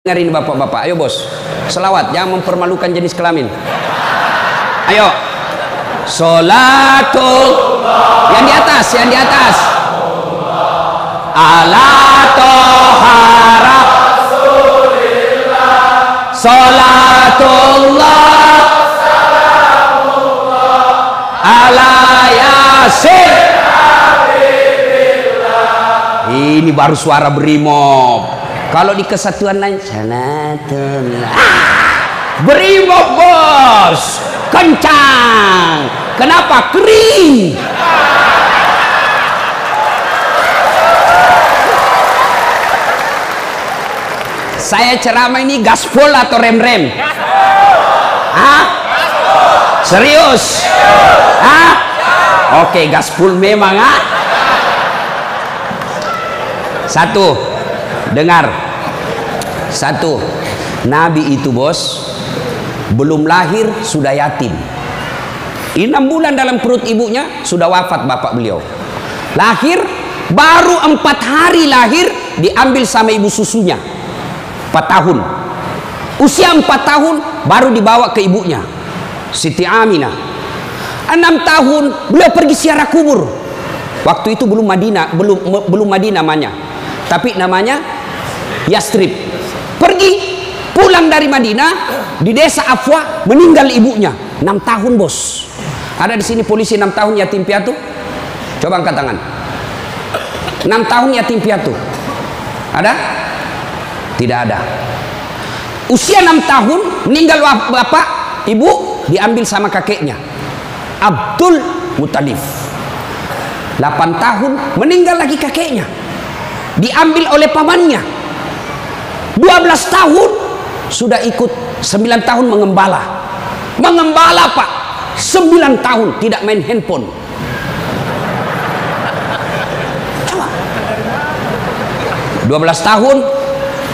Dengar ini bapak-bapak, ayo bos, selawat, jangan mempermalukan jenis kelamin. Ayo, sholatul, yang di atas, yang di atas. Ala tohara Rasulillah, sholatullah, salamullah, ala yasin. Ini baru suara brimob. Kalau di kesatuan lain, salatullah. Brimob bos, kencang. Kenapa? Kering. Saya ceramah ini gaspol atau rem-rem? Hah? Serius? Hah? Oke, gaspol memang, ah. Satu, dengar. Satu, Nabi itu bos belum lahir sudah yatim. 6 bulan dalam perut ibunya sudah wafat bapak beliau. Lahir baru 4 hari lahir diambil sama ibu susunya. 4 tahun. Usia 4 tahun baru dibawa ke ibunya, Siti Aminah. 6 tahun beliau pergi ziarah kubur. Waktu itu belum Madinah, belum Madinah namanya, tapi namanya Yastrib. Pergi pulang dari Madinah, di desa Afwa meninggal ibunya. 6 tahun bos. Ada di sini polisi 6 tahun yatim piatu? Coba angkat tangan. 6 tahun yatim piatu. Ada? Tidak ada. Usia 6 tahun meninggal bapak, ibu diambil sama kakeknya, Abdul Muttalib. 8 tahun meninggal lagi kakeknya, diambil oleh pamannya. 12 tahun sudah ikut, 9 tahun mengembala. Mengembala pak, 9 tahun tidak main handphone. Coba. 12 tahun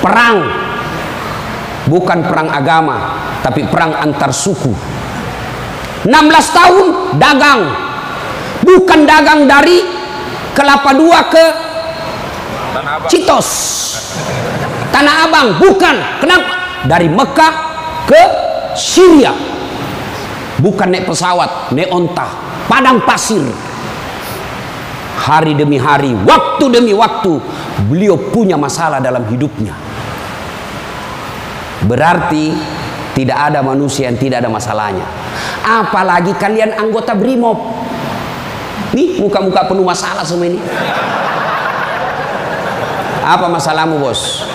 perang. Bukan perang agama, tapi perang antar suku. 16 tahun dagang. Bukan dagang dari Kelapa II ke Citos, Tanah Abang, bukan. Kenapa? Dari Mekah ke Syria. Bukan naik pesawat, naik onta, padang pasir. Hari demi hari, waktu demi waktu, beliau punya masalah dalam hidupnya. Berarti tidak ada manusia yang tidak ada masalahnya. Apalagi kalian anggota Brimob. Nih muka-muka penuh masalah semua ini. Apa masalahmu bos?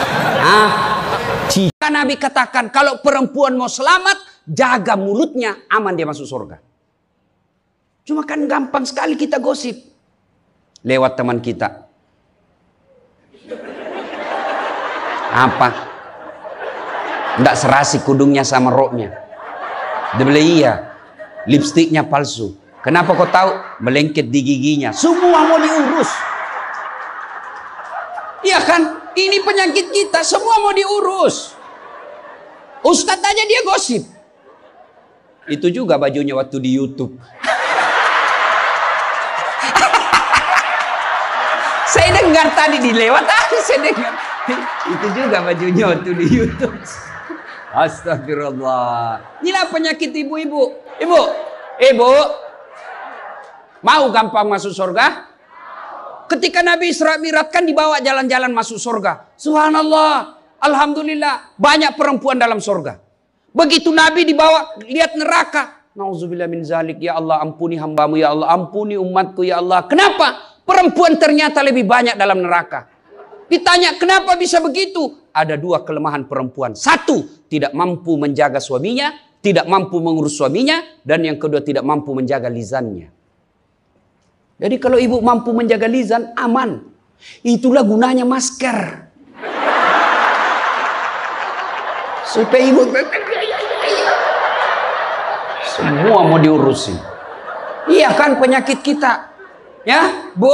Jika Nabi katakan kalau perempuan mau selamat, jaga mulutnya, aman dia masuk surga. Cuma kan gampang sekali kita gosip lewat teman kita. Apa? Nggak serasi kudungnya sama roknya. Dibeli iya, lipstiknya palsu. Kenapa kau tahu? Melengket di giginya. Semua mau diurus. Iya kan? Ini penyakit kita, semua mau diurus. Ustadz aja dia gosip. Itu juga bajunya waktu di YouTube. Saya dengar tadi dilewat, saya dengar. Itu juga bajunya waktu di YouTube. Astagfirullah. Inilah penyakit ibu-ibu. Ibu, mau gampang masuk surga? Ketika Nabi Isra Mi'raj kan dibawa jalan-jalan masuk surga. Subhanallah, alhamdulillah, banyak perempuan dalam surga. Begitu Nabi dibawa lihat neraka, nauzubillah min zalik, ya Allah ampuni hambamu, ya Allah ampuni umatku, ya Allah. Kenapa? Perempuan ternyata lebih banyak dalam neraka. Ditanya kenapa bisa begitu? Ada 2 kelemahan perempuan. 1, tidak mampu menjaga suaminya, tidak mampu mengurus suaminya, dan yang kedua tidak mampu menjaga lisannya. Jadi kalau ibu mampu menjaga lisan, aman. Itulah gunanya masker. Supaya ibu semua mau diurusin. Iya kan penyakit kita. Ya, Bu?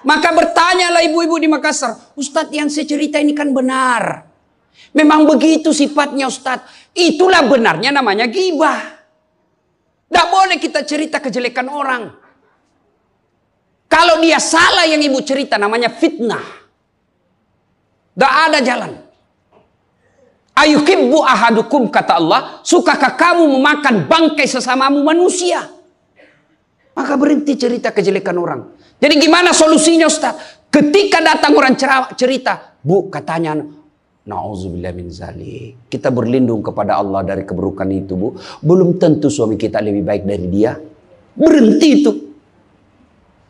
Maka bertanyalah ibu-ibu di Makassar, Ustadz yang saya cerita ini kan benar. Memang begitu sifatnya Ustadz. Itulah benarnya namanya ghibah. Tidak boleh kita cerita kejelekan orang. Kalau dia salah yang ibu cerita namanya fitnah. Tidak ada jalan. Ayuhibbu ahadukum, kata Allah, sukakah kamu memakan bangkai sesamamu manusia? Maka berhenti cerita kejelekan orang. Jadi gimana solusinya, Ustaz? Ketika datang orang cerita, Bu, katanya, na'udzubillah min zalik. Kita berlindung kepada Allah dari keburukan itu, Bu. Belum tentu suami kita lebih baik dari dia. Berhenti itu.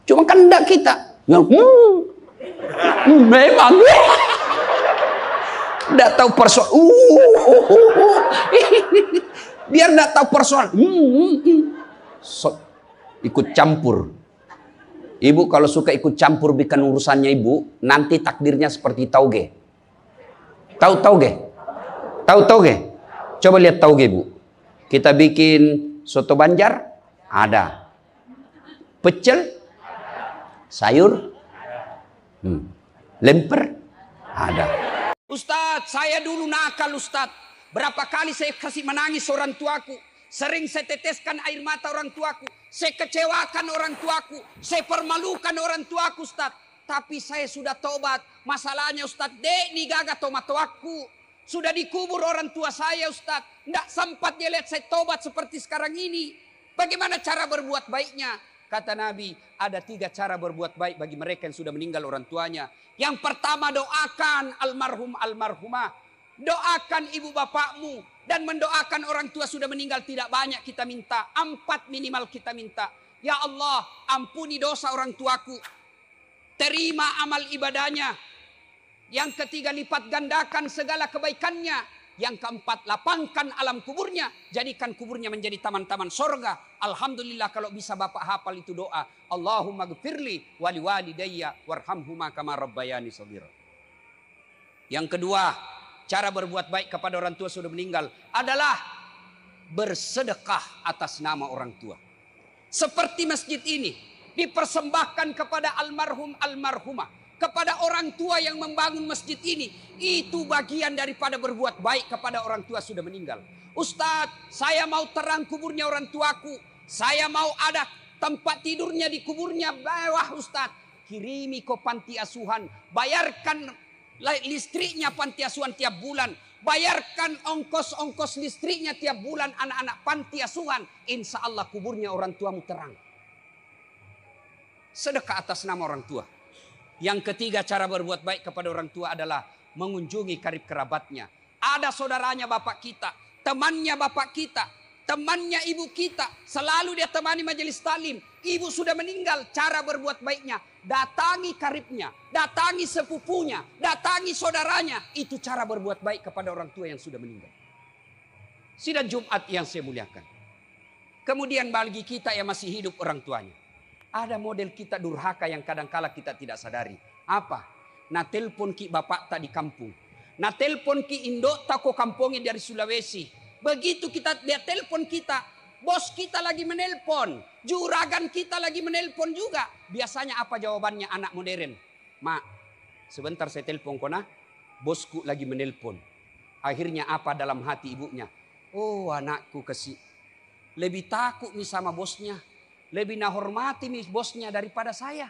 Cuma kan enggak kita. Yang memang. Enggak tahu persoalan. Biar enggak tahu persoalan. Ikut campur. Ibu kalau suka ikut campur bikin urusannya ibu, nanti takdirnya seperti tauge. Tahu tauge? Tahu tauge? Coba lihat tauge, Bu. Kita bikin soto Banjar, ada. Pecel, sayur, lemper, ada. Ustadz, saya dulu nakal, Ustadz. Berapa kali saya kasih menangis orang tuaku. Sering saya teteskan air mata orang tuaku. Saya kecewakan orang tuaku. Saya permalukan orang tuaku, Ustaz. Tapi saya sudah tobat. Masalahnya, Ustaz, dek ni gaga tomatoaku. Sudah dikubur orang tua saya, Ustaz. Tidak sempat dia lihat saya tobat seperti sekarang ini. Bagaimana cara berbuat baiknya? Kata Nabi, ada 3 cara berbuat baik bagi mereka yang sudah meninggal orang tuanya. Yang pertama, doakan almarhum almarhumah. Doakan ibu bapakmu. Dan mendoakan orang tua sudah meninggal tidak banyak kita minta. 4 minimal kita minta. Ya Allah, ampuni dosa orang tuaku. Terima amal ibadahnya. Yang ketiga, lipat gandakan segala kebaikannya. Yang keempat, lapangkan alam kuburnya. Jadikan kuburnya menjadi taman-taman sorga. Alhamdulillah kalau bisa bapak hafal itu doa. Allahumma gfirli wali walidayya warhamhuma kama rabbayani shaghira. Yang kedua, cara berbuat baik kepada orang tua sudah meninggal adalah bersedekah atas nama orang tua. Seperti masjid ini dipersembahkan kepada almarhum almarhumah, kepada orang tua yang membangun masjid ini. Itu bagian daripada berbuat baik kepada orang tua sudah meninggal. Ustadz, saya mau terang kuburnya orang tuaku. Saya mau ada tempat tidurnya di kuburnya bawah, Ustadz. Kirimi ke panti asuhan, bayarkan listriknya panti asuhan tiap bulan. Bayarkan ongkos-ongkos listriknya tiap bulan anak-anak panti asuhan. Insya Allah kuburnya orang tuamu terang. Sedekah atas nama orang tua. Yang ketiga, cara berbuat baik kepada orang tua adalah mengunjungi karib kerabatnya. Ada saudaranya bapak kita, temannya bapak kita, temannya ibu kita. Selalu dia temani majelis taklim. Ibu sudah meninggal, cara berbuat baiknya datangi karibnya, datangi sepupunya, datangi saudaranya. Itu cara berbuat baik kepada orang tua yang sudah meninggal. Sidang Jumat yang saya muliakan. Kemudian bagi kita yang masih hidup orang tuanya, ada model kita durhaka yang kadangkala kita tidak sadari. Apa? Na telpon ki bapak tak di kampung. Na telpon ki indok tak ko kampungnya dari Sulawesi. Begitu kita dia telpon kita, bos kita lagi menelpon, juragan kita lagi menelpon juga. Biasanya apa jawabannya anak modern? Mak, sebentar saya telpon kona, bosku lagi menelpon. Akhirnya apa dalam hati ibunya? Oh, anakku kasih lebih takut nih sama bosnya, lebih menghormati nih bosnya daripada saya.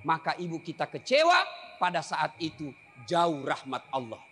Maka ibu kita kecewa, pada saat itu jauh rahmat Allah.